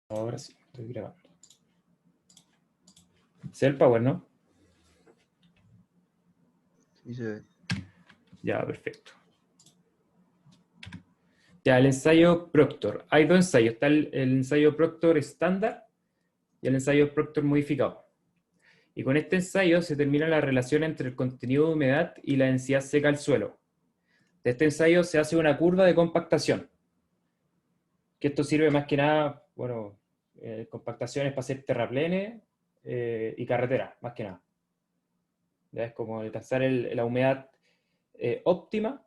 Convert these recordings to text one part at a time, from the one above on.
Ahora sí, estoy grabando. ¿Es el Power, no? Sí se ve. Ya, perfecto. Ya, el ensayo Proctor. Hay dos ensayos. Está el ensayo Proctor estándar y el ensayo Proctor modificado. Y con este ensayo se determina la relación entre el contenido de humedad y la densidad seca del suelo. De este ensayo se hace una curva de compactación, que esto sirve más que nada, bueno, compactaciones para hacer terraplenes y carreteras, más que nada. Ya es como alcanzar la humedad óptima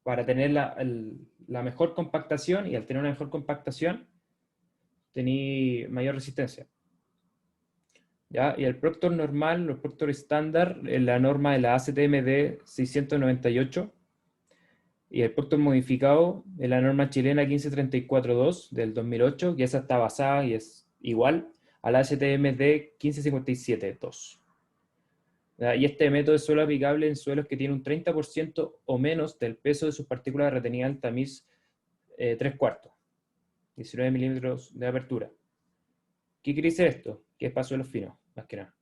para tener la mejor compactación, y al tener una mejor compactación, tení mayor resistencia. ¿Ya? Y el Proctor normal, los Proctor estándar, la norma de la ACTMD 698, y el Proctor modificado de la norma chilena 15342 del 2008, que esa está basada y es igual a la ACTMD 15572. Y este método es solo aplicable en suelos que tienen un 30% o menos del peso de sus partículas retenidas en tamiz 3/4, 19 milímetros de apertura. ¿Qué quiere decir esto? Que es para suelos finos, más que nada.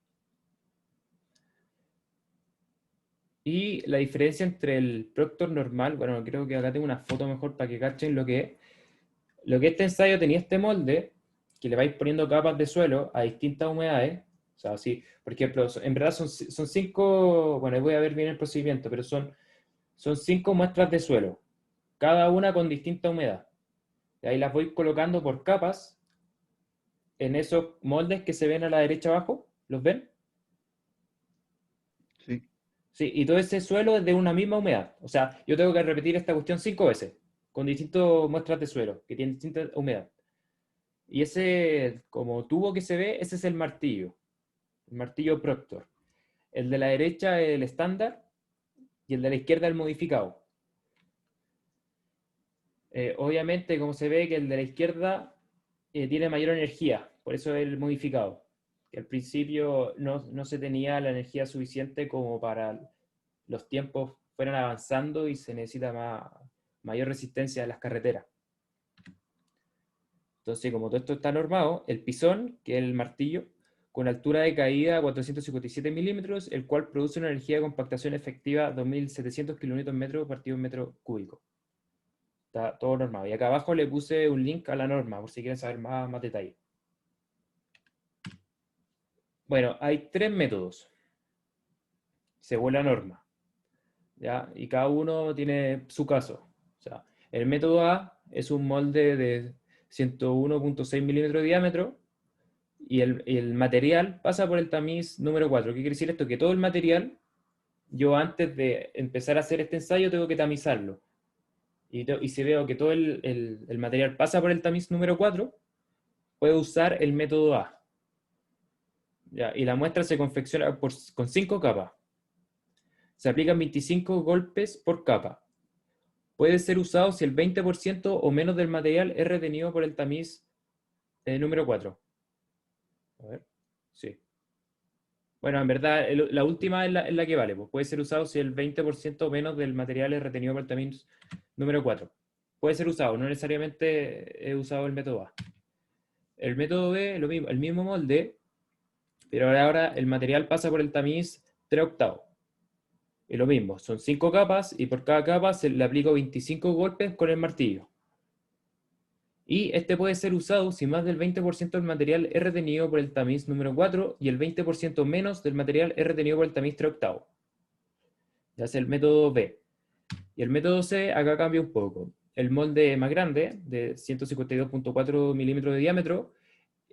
Y la diferencia entre el Proctor normal, bueno, creo que acá tengo una foto mejor para que cachen lo que es. Lo que este ensayo tenía este molde, que le vais poniendo capas de suelo a distintas humedades. O sea, sí, por ejemplo, en verdad son cinco, bueno, voy a ver bien el procedimiento, pero son 5 muestras de suelo, cada una con distinta humedad. Y ahí las voy colocando por capas en esos moldes que se ven a la derecha abajo. ¿Los ven? Sí. Sí, y todo ese suelo es de una misma humedad. O sea, yo tengo que repetir esta cuestión 5 veces, con distintas muestras de suelo, que tienen distinta humedad. Y ese, como tubo que se ve, ese es el martillo Proctor. El de la derecha es el estándar y el de la izquierda el modificado. Obviamente, como se ve que el de la izquierda tiene mayor energía, por eso es el modificado. Que al principio no se tenía la energía suficiente como para los tiempos fueran avanzando y se necesita mayor resistencia de las carreteras. Entonces, como todo esto está normado, el pisón, que es el martillo, con altura de caída 457 milímetros, el cual produce una energía de compactación efectiva 2.700 kN partido en metro cúbico. Está todo normado. Y acá abajo le puse un link a la norma, por si quieren saber más detalles. Bueno, hay 3 métodos según la norma, ¿ya? Y cada uno tiene su caso. O sea, el método A es un molde de 101.6 milímetros de diámetro y el material pasa por el tamiz número 4. ¿Qué quiere decir esto? Que todo el material, yo antes de empezar a hacer este ensayo tengo que tamizarlo. Y si veo que todo el material pasa por el tamiz número 4, puedo usar el método A. ¿Ya? Y la muestra se confecciona con 5 capas. Se aplican 25 golpes por capa. Puede ser usado si el 20% o menos del material es retenido por el tamiz número 4. A ver, sí. Bueno, en verdad, la última es la que vale. Pues puede ser usado si el 20% o menos del material es retenido por el tamiz número 4. Puede ser usado, no necesariamente he usado el método A. El método B, lo mismo, el mismo molde, pero ahora el material pasa por el tamiz 3/8. Y lo mismo, son 5 capas y por cada capa se le aplico 25 golpes con el martillo. Y este puede ser usado si más del 20% del material es retenido por el tamiz número 4 y el 20% menos del material es retenido por el tamiz 3/8. Ya es el método B. Y el método C acá cambia un poco. El molde más grande, de 152.4 milímetros de diámetro,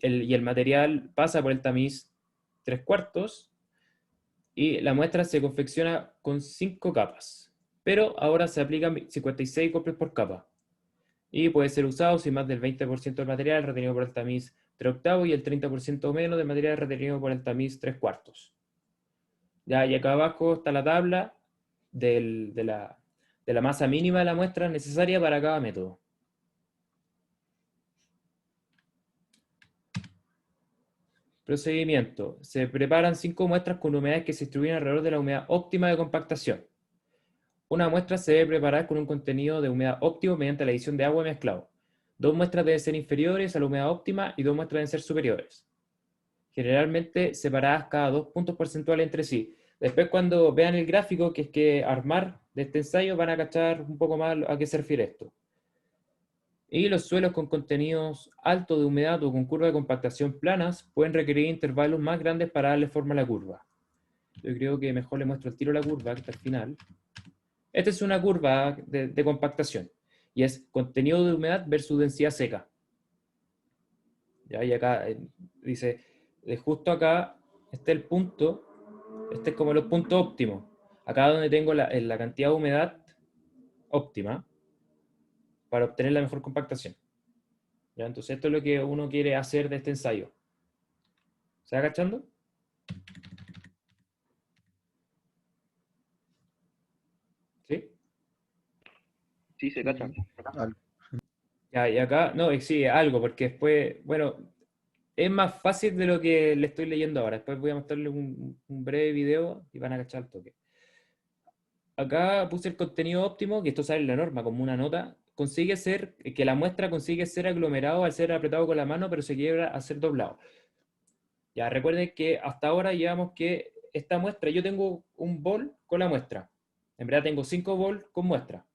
y el material pasa por el tamiz 3/4 y la muestra se confecciona con 5 capas. Pero ahora se aplican 56 golpes por capa. Y puede ser usado si más del 20% del material es retenido por el tamiz 3/8 y el 30% menos del material es retenido por el tamiz 3/4. Ya, y acá abajo está la tabla de la masa mínima de la muestra necesaria para cada método. Procedimiento. Se preparan 5 muestras con humedades que se distribuyen alrededor de la humedad óptima de compactación. Una muestra se debe preparar con un contenido de humedad óptimo mediante la adición de agua mezclado. 2 muestras deben ser inferiores a la humedad óptima y 2 muestras deben ser superiores. Generalmente separadas cada 2 puntos porcentuales entre sí. Después cuando vean el gráfico, que es que armar de este ensayo, van a cachar un poco más a qué se refiere esto. Y los suelos con contenidos altos de humedad o con curva de compactación planas pueden requerir intervalos más grandes para darle forma a la curva. Yo creo que mejor le muestro el tiro la curva, que está al final. Esta es una curva de compactación. Y es contenido de humedad versus densidad seca. ¿Ya? Y acá dice, de justo acá, este es el punto, este es como los puntos óptimos. Acá donde tengo la cantidad de humedad óptima para obtener la mejor compactación. ¿Ya? Entonces esto es lo que uno quiere hacer de este ensayo. ¿Se va cachando? ¿Sí? Sí, se cachan. Ya, y acá, no, sí, algo, porque después, bueno, es más fácil de lo que le estoy leyendo ahora. Después voy a mostrarle un breve video y van a cachar el toque. Acá puse el contenido óptimo, que esto sale en la norma como una nota, consigue ser, que la muestra consigue ser aglomerado al ser apretado con la mano, pero se quiebra al ser doblado. Ya, recuerden que hasta ahora llevamos que esta muestra, yo tengo un bol con la muestra. En verdad tengo 5 bol con muestra.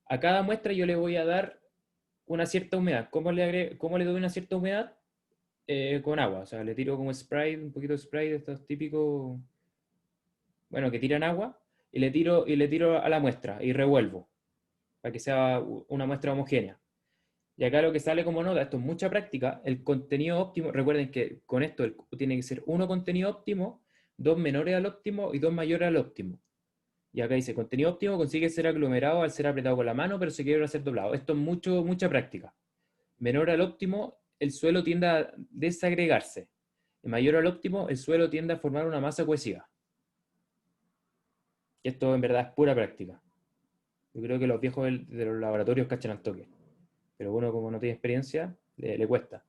A cada muestra yo le voy a dar una cierta humedad. ¿Cómo le doy una cierta humedad? Con agua. O sea, le tiro como spray, un poquito de spray de estos típicos, bueno, que tiran agua, y le tiro a la muestra y revuelvo, para que sea una muestra homogénea. Y acá lo que sale como nota, esto es mucha práctica, el contenido óptimo, recuerden que con esto tiene que ser 1 contenido óptimo, 2 menores al óptimo y 2 mayores al óptimo. Y acá dice, contenido óptimo consigue ser aglomerado al ser apretado con la mano, pero se quiebra al ser doblado. Esto es mucha práctica. Menor al óptimo, el suelo tiende a desagregarse. Y mayor al óptimo, el suelo tiende a formar una masa cohesiva. Y esto en verdad es pura práctica. Yo creo que los viejos de los laboratorios cachan al toque. Pero uno, como no tiene experiencia, le cuesta.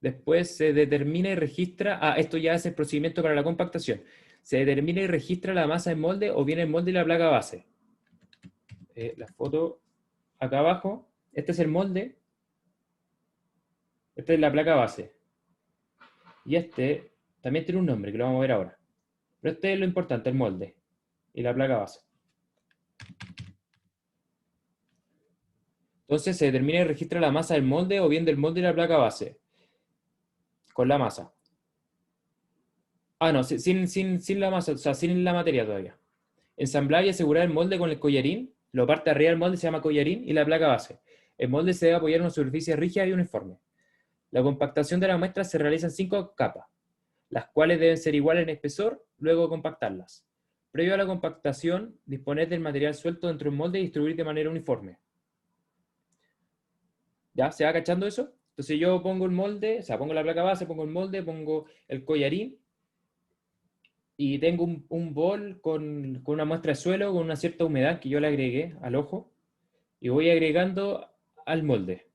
Después se determina y registra, esto ya es el procedimiento para la compactación. Se determina y registra la masa en molde o bien el molde y la placa base. La foto acá abajo, este es el molde, esta es la placa base. Y este también tiene un nombre que lo vamos a ver ahora. Pero este es lo importante, el molde y la placa base. Entonces se determina y registra la masa del molde o bien del molde y la placa base. Con la masa. No, sin la masa, o sea, sin la materia todavía. Ensamblar y asegurar el molde con el collarín. La parte de arriba del molde se llama collarín y la placa base. El molde se debe apoyar en una superficie rígida y uniforme. La compactación de la muestra se realiza en 5 capas, las cuales deben ser iguales en espesor, luego compactarlas. Previo a la compactación, disponer del material suelto dentro del molde y distribuir de manera uniforme. ¿Ya? ¿Se va cachando eso? Entonces yo pongo el molde, o sea, pongo la placa base, pongo el molde, pongo el collarín, y tengo un bol con una muestra de suelo, con una cierta humedad que yo le agregué al ojo, y voy agregando al molde.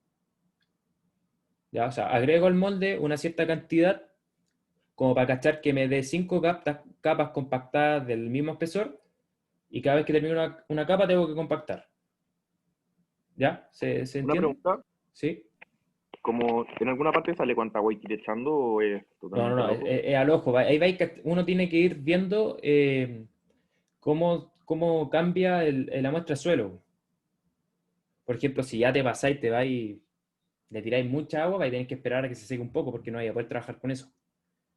¿Ya? O sea, agrego al molde una cierta cantidad, como para cachar que me dé 5 capas compactadas del mismo espesor, y cada vez que termino una capa tengo que compactar. ¿Ya? ¿Se Una entiende? pregunta, ¿Sí? como en alguna parte sale cuánta agua hay que ir echando o es No, no, totalmente no, al ojo. es al ojo. Ahí vais, uno tiene que ir viendo cómo cambia la muestra de suelo. Por ejemplo, si ya te pasáis, te vais, le tiráis mucha agua, vais a tener que esperar a que se seque un poco porque no vais a poder trabajar con eso.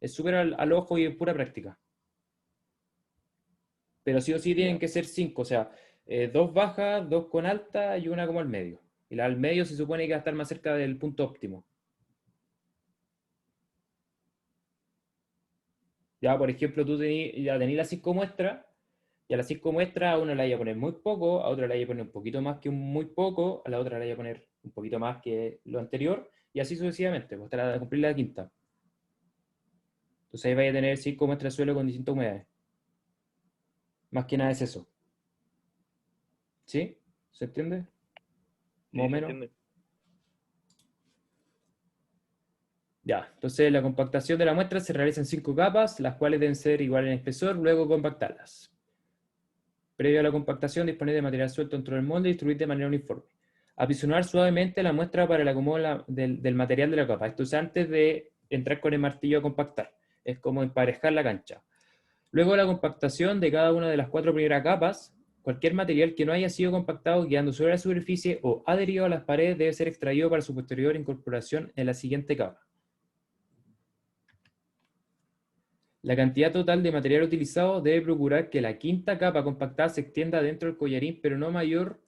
Es súper al ojo y es pura práctica. Pero sí o sí tienen Ya. que ser 5, o sea, 2 bajas, 2 con alta y una como al medio. Y la al medio se supone que va a estar más cerca del punto óptimo. Ya, por ejemplo, ya tenés las 5 muestras, y a las 5 muestras a una le vaya a poner muy poco, a otra le vaya a poner un poquito más que un muy poco, a la otra le vaya a poner un poquito más que lo anterior, y así sucesivamente, pues, hasta cumplir la quinta. Entonces ahí vaya a tener 5 muestras de suelo con distintas humedades. Más que nada es eso. ¿Sí? ¿Se entiende? Más o Sí, se menos. entiende. Ya, entonces la compactación de la muestra se realiza en 5 capas, las cuales deben ser iguales en espesor, luego compactarlas. Previo a la compactación, disponer de material suelto dentro del molde y distribuir de manera uniforme. Apisonar suavemente la muestra para el acomodo del material de la capa. Esto es antes de entrar con el martillo a compactar. Es como emparejar la cancha. Luego de la compactación de cada una de las 4 primeras capas, cualquier material que no haya sido compactado quedando sobre la superficie o adherido a las paredes debe ser extraído para su posterior incorporación en la siguiente capa. La cantidad total de material utilizado debe procurar que la quinta capa compactada se extienda dentro del collarín, pero no mayor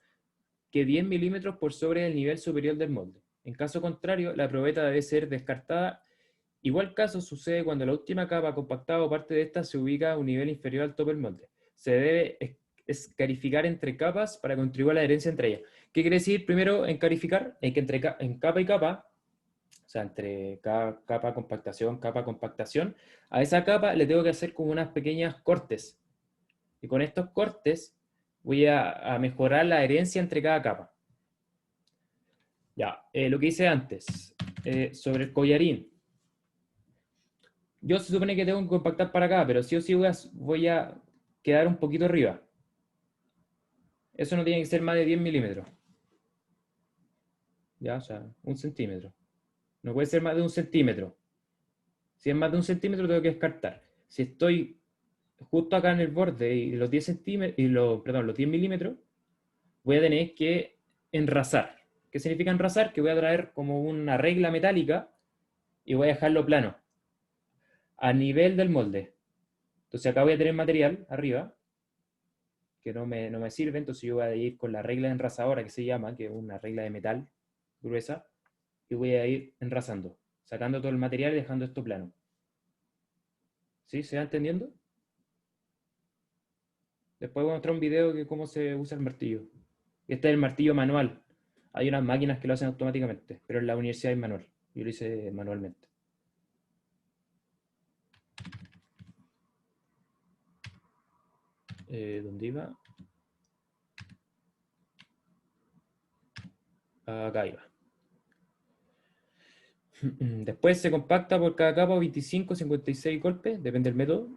que 10 milímetros por sobre el nivel superior del molde. En caso contrario, la probeta debe ser descartada. Igual caso sucede cuando la última capa compactada o parte de esta se ubica a un nivel inferior al tope del molde. Se debe escarificar entre capas para contribuir a la adherencia entre ellas. ¿Qué quiere decir primero encarificar? Es que en capa y capa, o sea, entre capa, compactación, a esa capa le tengo que hacer como unas pequeñas cortes. Y con estos cortes voy a mejorar la adherencia entre cada capa. Ya, lo que hice antes, sobre el collarín. Yo se supone que tengo que compactar para acá, pero sí o sí voy a quedar un poquito arriba. Eso no tiene que ser más de 10 milímetros. Ya, o sea, 1 centímetro. No puede ser más de 1 centímetro. Si es más de 1 centímetro, tengo que descartar. Si estoy justo acá en el borde y los 10 centímetros, los 10 milímetros, voy a tener que enrasar. ¿Qué significa enrasar? Que voy a traer como una regla metálica y voy a dejarlo plano, a nivel del molde. Entonces acá voy a tener material arriba, que no me sirve, entonces yo voy a ir con la regla enrasadora que se llama, que es una regla de metal gruesa, y voy a ir enrasando, sacando todo el material y dejando esto plano. ¿Sí? ¿Se va entendiendo? Después voy a mostrar un video de cómo se usa el martillo. Este es el martillo manual. Hay unas máquinas que lo hacen automáticamente, pero en la universidad es manual. Yo lo hice manualmente. ¿Dónde iba? Acá iba. Después se compacta por cada capa 25 56 golpes, depende del método.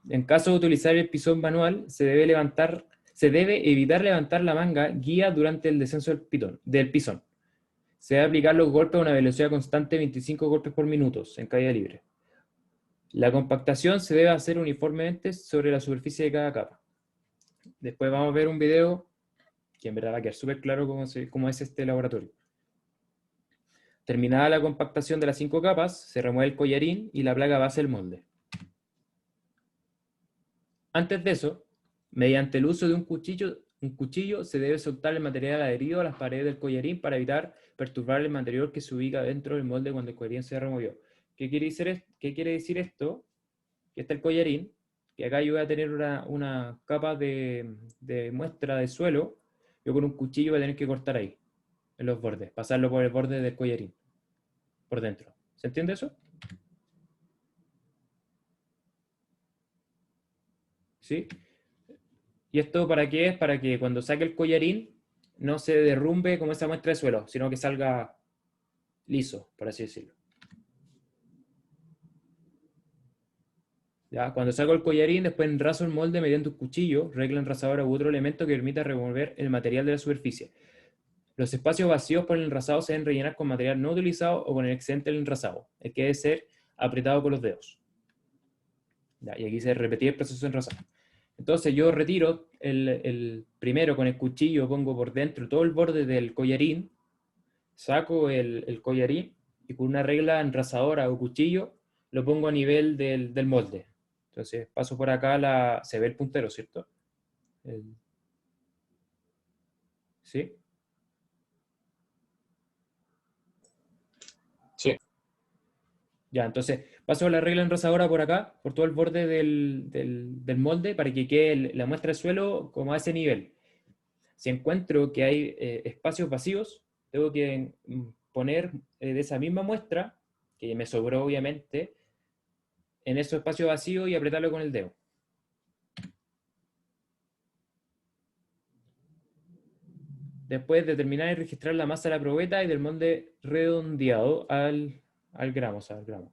En caso de utilizar el pisón manual, se debe evitar levantar la manga guía durante el descenso del pisón. Se debe aplicar los golpes a una velocidad constante de 25 golpes por minuto en caída libre. La compactación se debe hacer uniformemente sobre la superficie de cada capa. Después vamos a ver un video que en verdad va a quedar súper claro cómo es este laboratorio. Terminada la compactación de las 5 capas, se remueve el collarín y la placa base del molde. Antes de eso, mediante el uso de un cuchillo se debe soltar el material adherido a las paredes del collarín para evitar perturbar el material que se ubica dentro del molde cuando el collarín se removió. ¿Qué quiere decir esto? Que está el collarín, que acá yo voy a tener una capa de muestra de suelo, yo con un cuchillo voy a tener que cortar ahí, en los bordes, pasarlo por el borde del collarín, por dentro. ¿Se entiende eso? ¿Sí? ¿Y esto para qué es? Para que cuando saque el collarín no se derrumbe como esa muestra de suelo, sino que salga liso, por así decirlo. ¿Ya? Cuando saco el collarín, después enraso el molde mediante un cuchillo, regla enrasadora u otro elemento que permita remover el material de la superficie. Los espacios vacíos por el enrasado se deben rellenar con material no utilizado o con el excedente del enrasado, el que debe ser apretado con los dedos. ¿Ya? Y aquí se repetía el proceso de enrasado. Entonces yo retiro el primero con el cuchillo, pongo por dentro todo el borde del collarín, saco el collarín y con una regla enrasadora o cuchillo lo pongo a nivel del molde. Entonces paso por acá, se ve el puntero, ¿cierto? ¿Sí? Sí. Ya, entonces paso la regla enrasadora por acá, por todo el borde del molde, para que quede la muestra de suelo como a ese nivel. Si encuentro que hay espacios vacíos, tengo que poner de esa misma muestra, que me sobró obviamente, en esos espacios vacíos y apretarlo con el dedo. Después determinar y registrar la masa de la probeta y del molde redondeado al gramo, o sea, al gramo.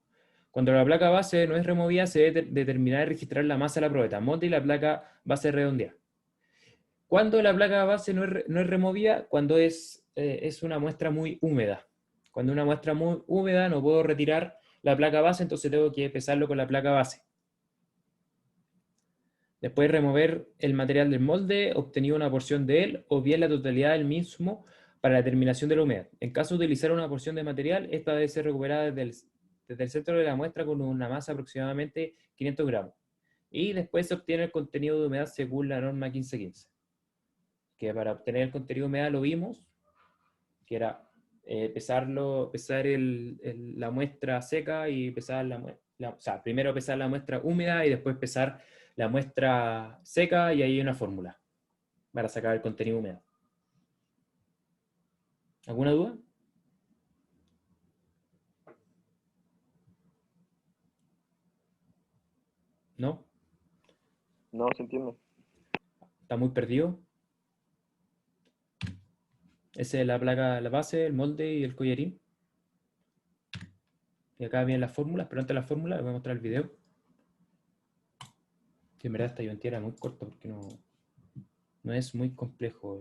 Cuando la placa base no es removida, se debe determinar y registrar la masa de la probeta, molde y la placa base redondeada. ¿Cuándo la placa base no es removida? Cuando es una muestra muy húmeda. Cuando una muestra muy húmeda no puedo retirar la placa base, entonces tengo que pesarlo con la placa base. Después remover el material del molde, obtenido una porción de él, o bien la totalidad del mismo para la determinación de la humedad. En caso de utilizar una porción de material, esta debe ser recuperada desde el centro de la muestra con una masa aproximadamente 500 gramos. Y después se obtiene el contenido de humedad según la norma 1515. Que para obtener el contenido de humedad lo vimos, que era pesar la muestra seca y pesar o sea, primero pesar la muestra húmeda y después pesar la muestra seca, y ahí hay una fórmula para sacar el contenido de humedad. ¿Alguna duda? ¿No? No, se entiende. ¿Está muy perdido? Esa es la placa, la base, el molde y el collarín. Y acá vienen las fórmulas, pero antes de las fórmulas les voy a mostrar el video. Que en verdad esta ayudantía era muy corta porque no es muy complejo.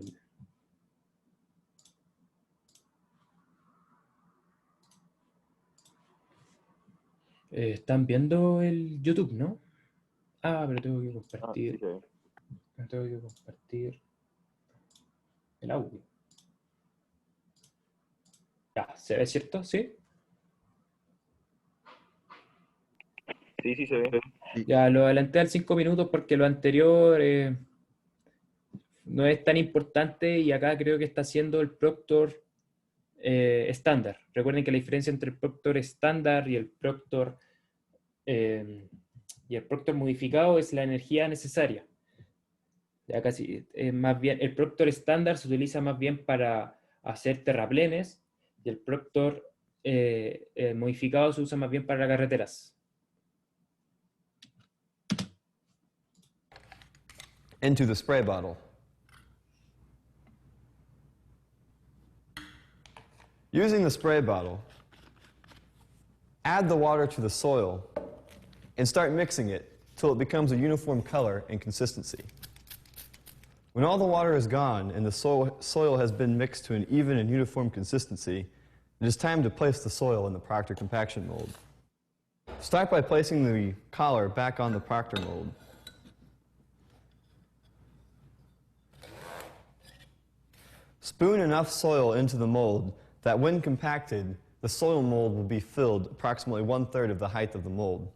Están viendo el YouTube, ¿no? Ah, pero tengo que Ah, sí compartir. se ve. Tengo que compartir el audio. Ya, ¿se ve, cierto? ¿Sí? Sí se ve. Ya, lo adelanté al 5 minutos porque lo anterior no es tan importante, y acá creo que está haciendo el Proctor estándar. Recuerden que la diferencia entre el Proctor estándar y el Proctor modificado es la energía necesaria. Ya casi, más bien, el Proctor estándar se utiliza más bien para hacer terraplenes, y el Proctor modificado se usa más bien para carreteras. Into the spray bottle. Using the spray bottle, add the water to the soil and start mixing it till it becomes a uniform color and consistency. When all the water is gone and the soil has been mixed to an even and uniform consistency, it is time to place the soil in the Proctor compaction mold. Start by placing the collar back on the Proctor mold. Spoon enough soil into the mold that when compacted, the soil mold will be filled approximately 1/3 of the height of the mold.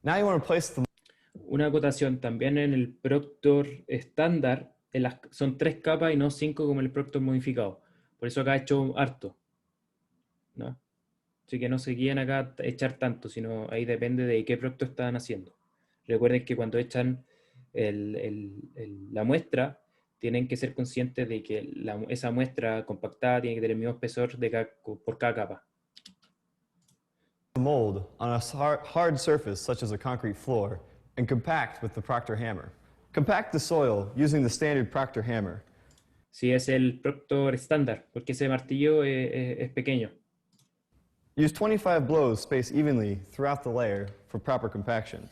Now you want to place the Una acotación, también en el Proctor estándar son 3 capas y no 5 como el Proctor modificado. Por eso acá he hecho harto, ¿no? Así que no se guíen acá a echar tanto, sino ahí depende de qué Proctor están haciendo. Recuerden que cuando echan la muestra, tienen que ser conscientes de que esa muestra compactada tiene que tener el mismo espesor por cada capa. mold on a hard surface such as a concrete floor and compact with the Proctor hammer. Compact the soil using the standard Proctor hammer. Sí, es el Proctor estándar, porque ese martillo es pequeño. Use 25 blows spaced evenly throughout the layer for proper compaction.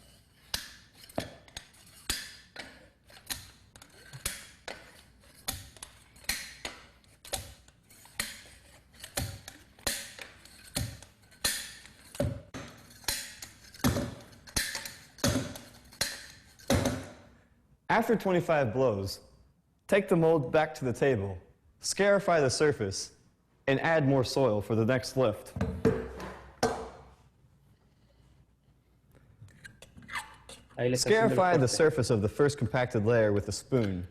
After 25 blows, take the mold back to the table, scarify the surface, and add more soil for the next lift. Scarify the surface of the first compacted layer with a spoon.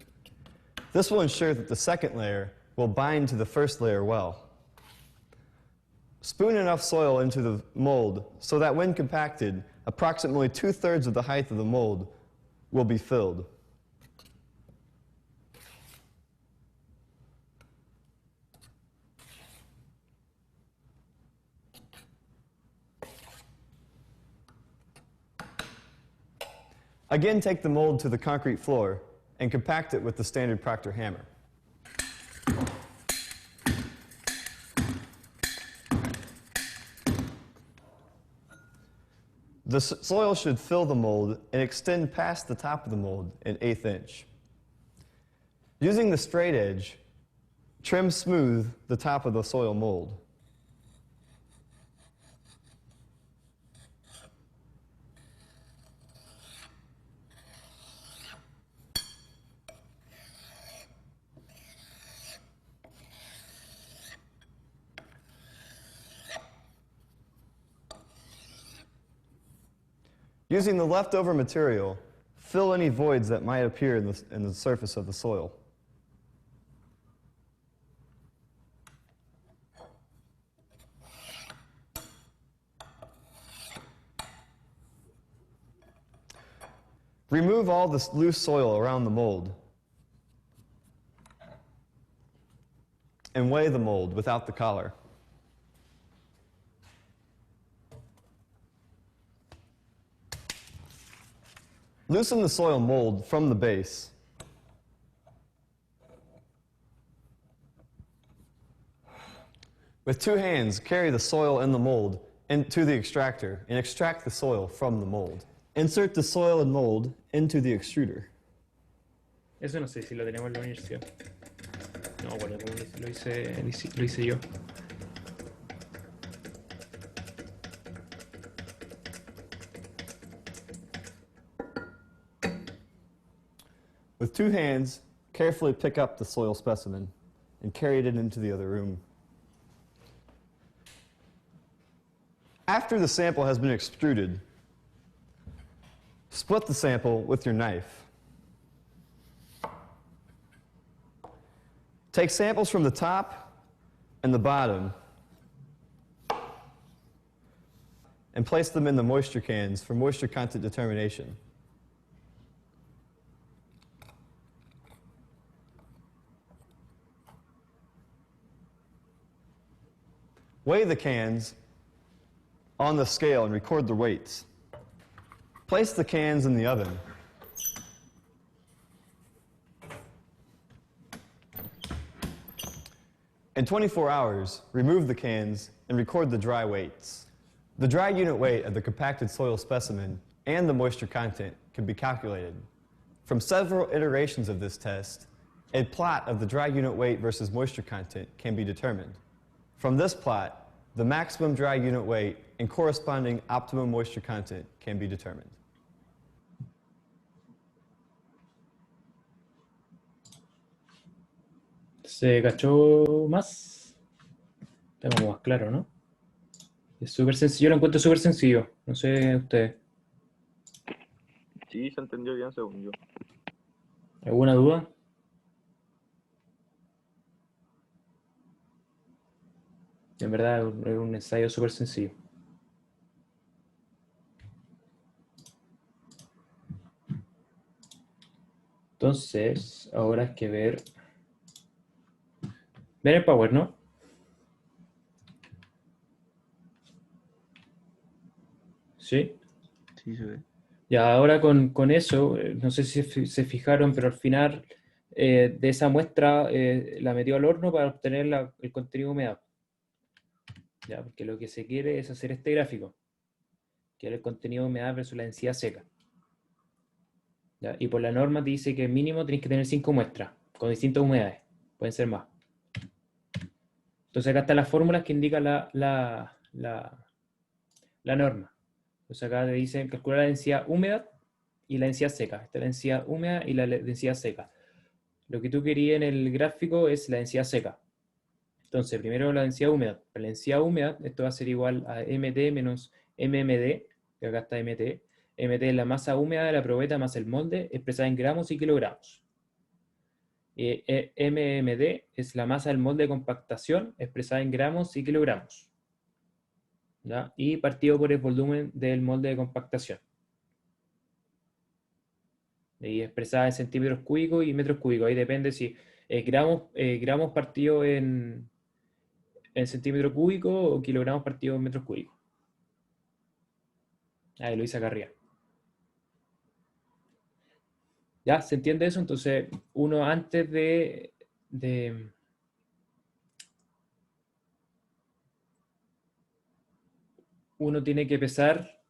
This will ensure that the second layer will bind to the first layer well. Spoon enough soil into the mold so that when compacted, approximately 2/3 of the height of the mold will be filled. Again, take the mold to the concrete floor and compact it with the standard Proctor hammer. The soil should fill the mold and extend past the top of the mold an 1/8 inch. Using the straight edge, trim smooth the top of the soil mold. Using the leftover material, fill any voids that might appear in the surface of the soil. Remove all the loose soil around the mold and weigh the mold without the collar. Loosen the soil mold from the base. With 2 hands, carry the soil and the mold into the extractor and extract the soil from the mold. Insert the soil and mold into the extruder. Eso no sé si lo tenemos en la universidad. No, bueno, como lo hice yo. With 2 hands, carefully pick up the soil specimen and carry it into the other room. After the sample has been extruded, split the sample with your knife. Take samples from the top and the bottom and place them in the moisture cans for moisture content determination. Weigh the cans on the scale and record the weights. Place the cans in the oven. In 24 hours, remove the cans and record the dry weights. The dry unit weight of the compacted soil specimen and the moisture content can be calculated. From several iterations of this test, a plot of the dry unit weight versus moisture content can be determined. From this plot, the maximum dry unit weight and corresponding optimum moisture content can be determined. ¿Se cachó más? Está como más claro, ¿no? Es súper sencillo, yo lo encuentro súper sencillo. No sé ustedes. Sí, se entendió bien según yo. ¿Alguna duda? En verdad es un ensayo súper sencillo. Entonces, ahora hay que ver... Ven el Power, ¿no? ¿Sí? Sí, se ve. Ya, ahora con eso, no sé si se fijaron, pero al final de esa muestra la metió al horno para obtener el contenido humedad. Ya, porque lo que se quiere es hacer este gráfico, que es el contenido de humedad versus la densidad seca. ¿Ya? Y por la norma te dice que mínimo tienes que tener 5 muestras, con distintas humedades, pueden ser más. Entonces acá están las fórmulas que indican la norma. Entonces acá te dicen calcular la densidad húmeda y la densidad seca. Esta es la densidad húmeda y la densidad seca. Lo que tú querías en el gráfico es la densidad seca. Entonces, primero la densidad húmeda. Para la densidad húmeda, esto va a ser igual a MT menos MMD, que acá está MT. MT es la masa húmeda de la probeta más el molde, expresada en gramos y kilogramos. MMD es la masa del molde de compactación, expresada en gramos y kilogramos. ¿Ya? Y partido por el volumen del molde de compactación. Y expresada en centímetros cúbicos y metros cúbicos. Ahí depende si gramos partido en centímetros cúbicos o kilogramos partido en metros cúbicos. Ahí lo hice acá arriba. ¿Ya? ¿Se entiende eso? Entonces, uno antes de uno tiene que pesar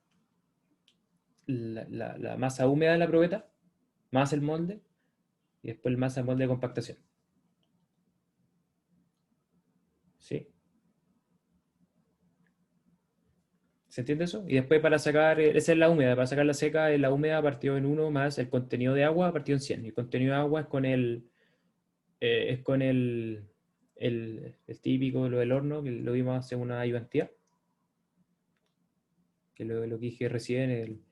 la masa húmeda de la probeta, más el molde, y después el masa molde de compactación. ¿Sí? ¿Se entiende eso? Y después para sacar, esa es la húmeda, para sacar la seca, la húmeda partió en 1 más el contenido de agua partió en 100. Y el contenido de agua es con el típico, lo del horno, que lo vimos hace una ayudantía, que lo que dije recién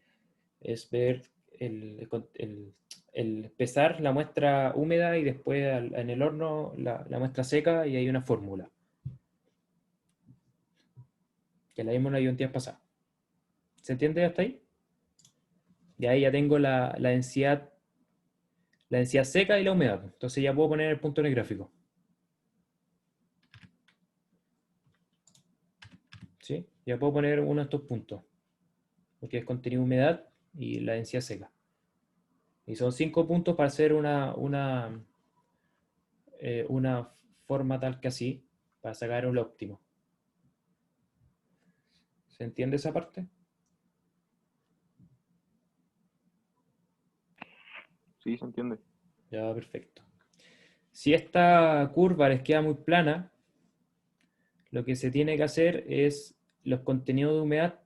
es ver el pesar la muestra húmeda y después en el horno la muestra seca y hay una fórmula, que la vimos en la ayudantía pasada. ¿Se entiende hasta ahí? Y ahí ya tengo la densidad seca y la humedad. Entonces ya puedo poner el punto en el gráfico. ¿Sí? Ya puedo poner uno de estos puntos, porque es contenido de humedad y la densidad seca. Y son 5 puntos para hacer una forma tal que así, para sacar el óptimo. ¿Se entiende esa parte? Sí, se entiende. Ya, perfecto. Si esta curva les queda muy plana, lo que se tiene que hacer es los contenidos de humedad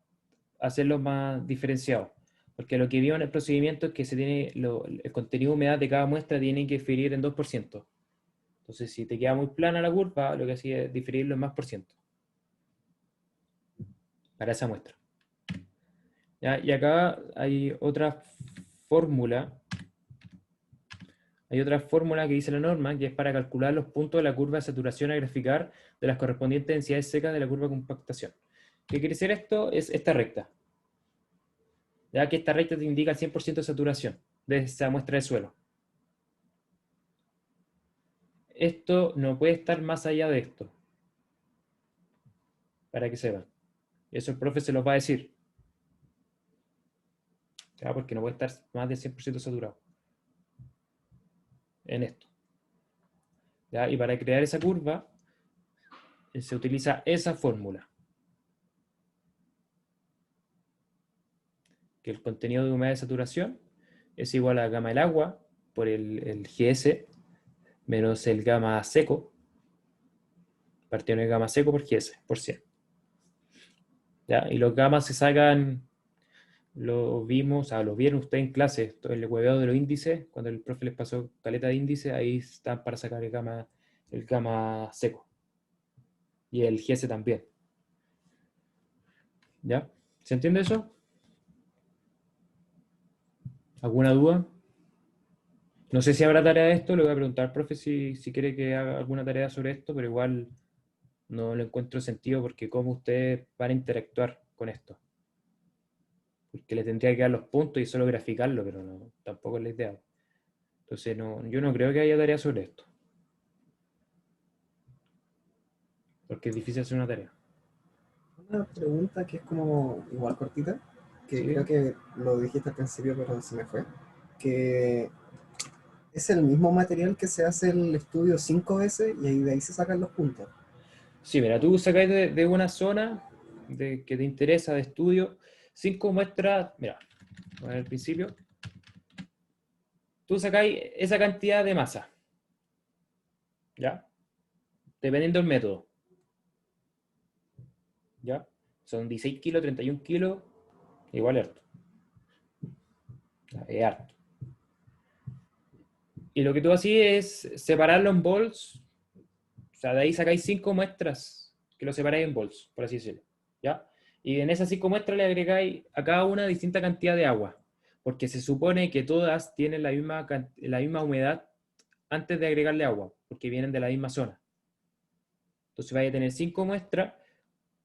hacerlos más diferenciados. Porque lo que vimos en el procedimiento es que el contenido de humedad de cada muestra tiene que diferir en 2%. Entonces, si te queda muy plana la curva, lo que hacía es diferirlo en más por ciento para esa muestra. ¿Ya? Y acá hay otra fórmula. Hay otra fórmula que dice la norma, que es para calcular los puntos de la curva de saturación a graficar de las correspondientes densidades secas de la curva de compactación. ¿Qué quiere decir esto? Es esta recta. Ya que esta recta te indica el 100% de saturación de esa muestra de suelo. Esto no puede estar más allá de esto. Para que sepan. Eso el profe se los va a decir. ¿Ya? Porque no puede estar más del 100% saturado. En esto. ¿Ya? Y para crear esa curva, se utiliza esa fórmula. Que el contenido de humedad de saturación es igual a gamma del agua por el GS menos el gamma seco, partido de gamma seco por GS, por 100. ¿Ya? Y los gammas se sacan, lo vimos, lo vieron ustedes en clase, el hueveo de los índices, cuando el profe les pasó caleta de índice, ahí están para sacar el gamma seco. Y el GS también. ¿Ya? ¿Se entiende eso? ¿Alguna duda? No sé si habrá tarea de esto, le voy a preguntar al profe si quiere que haga alguna tarea sobre esto, pero igual no le encuentro sentido porque cómo ustedes van a interactuar con esto. Porque le tendría que dar los puntos y solo graficarlo, pero no, tampoco es la idea. Entonces yo no creo que haya tarea sobre esto. Porque es difícil hacer una tarea. Una pregunta que es como igual cortita, que ¿Sí? creo que lo dijiste al principio, pero se me fue. Que es el mismo material que se hace el estudio 5 veces y ahí de ahí se sacan los puntos. Sí, mira, tú sacáis de una zona que te interesa de estudio 5 muestras, mira, al principio, tú sacáis esa cantidad de masa, ¿ya? Dependiendo del método, ¿ya? Son 16 kilos, 31 kilos, igual es harto. Es harto. Y lo que tú hacías es separarlo en bols, o sea, de ahí sacáis 5 muestras que lo separáis en bols, por así decirlo, ¿ya? Y en esas 5 muestras le agregáis a cada una distinta cantidad de agua, porque se supone que todas tienen la misma humedad antes de agregarle agua, porque vienen de la misma zona. Entonces vais a tener 5 muestras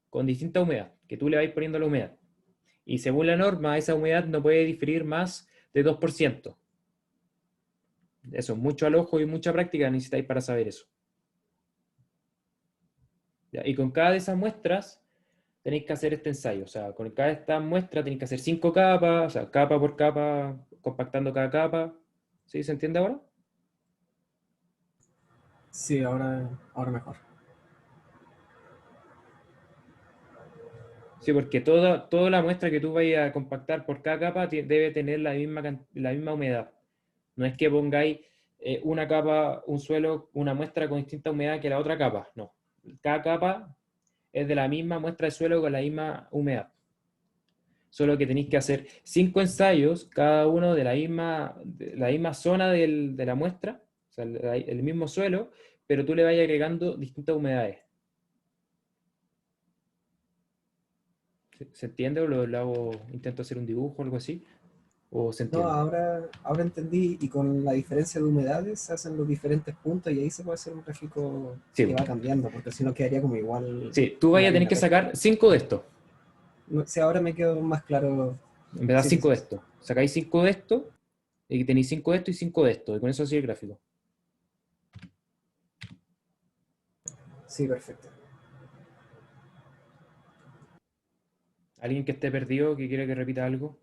con distinta humedad, que tú le vais poniendo la humedad. Y según la norma, esa humedad no puede diferir más de 2%. Eso, mucho al ojo y mucha práctica necesitáis para saber eso. ¿Ya? Y con cada de esas muestras tenéis que hacer este ensayo. O sea, con cada esta muestra tenéis que hacer 5 capas, o sea, capa por capa, compactando cada capa. ¿Sí? ¿Se entiende ahora? Sí, ahora mejor. Sí, porque toda la muestra que tú vayas a compactar por cada capa debe tener la misma humedad. No es que pongáis una capa, un suelo, una muestra con distinta humedad que la otra capa. No. Cada capa es de la misma muestra de suelo con la misma humedad. Solo que tenéis que hacer 5 ensayos, cada uno de la misma zona de la muestra, o sea, el mismo suelo, pero tú le vas agregando distintas humedades. ¿Se entiende? ¿O intento hacer un dibujo o algo así? ¿O se No, entiende? ahora entendí, y con la diferencia de humedades se hacen los diferentes puntos y ahí se puede hacer un gráfico que Sí. va cambiando, porque si no quedaría como igual Sí, tú una vayas a tener línea que recta. sacar 5 de estos. No, sí, ahora me quedó más claro. En vez de Sí, sí, 5 sí. de Sí, estos. Sacáis 5 de estos y tenéis 5 de estos y 5 de estos. Y con eso así el gráfico. sí, perfecto. ¿Alguien que esté perdido, que quiera que repita algo?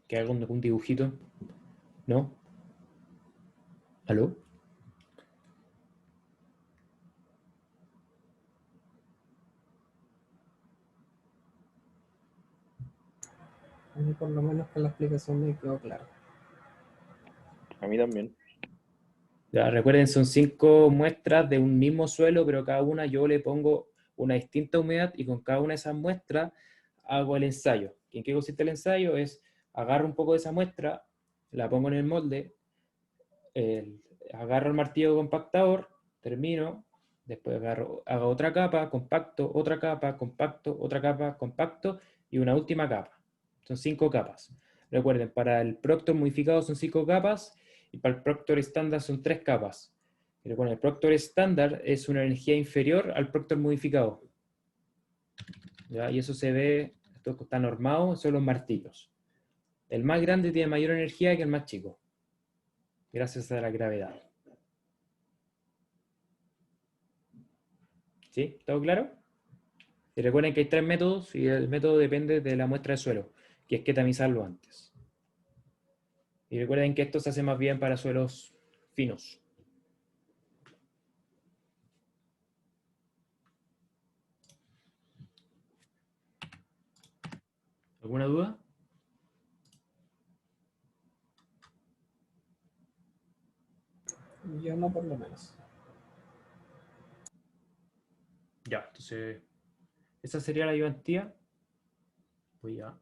¿Que haga un dibujito? ¿No? ¿Aló? A mí por lo menos con la explicación me quedó claro. A mí también. Ya, recuerden, son 5 muestras de un mismo suelo, pero cada una yo le pongo una distinta humedad y con cada una de esas muestras hago el ensayo. ¿Y en qué consiste el ensayo? Es agarro un poco de esa muestra, la pongo en el molde, agarro el martillo compactador, termino, después hago otra capa, compacto, otra capa, compacto, otra capa, compacto y una última capa. Son 5 capas. Recuerden, para el Proctor modificado son 5 capas y para el Proctor estándar son 3 capas. Pero bueno, el Proctor estándar es una energía inferior al Proctor modificado. ¿Ya? Y eso se ve, esto está normado, son los martillos. El más grande tiene mayor energía que el más chico, gracias a la gravedad. ¿Sí? ¿Todo claro? Y recuerden que hay 3 métodos y el método depende de la muestra de suelo, que es que tamizarlo antes. Y recuerden que esto se hace más bien para suelos finos. ¿Alguna duda? Yo no, por lo menos. Ya, entonces esa sería la ayudantía. Voy a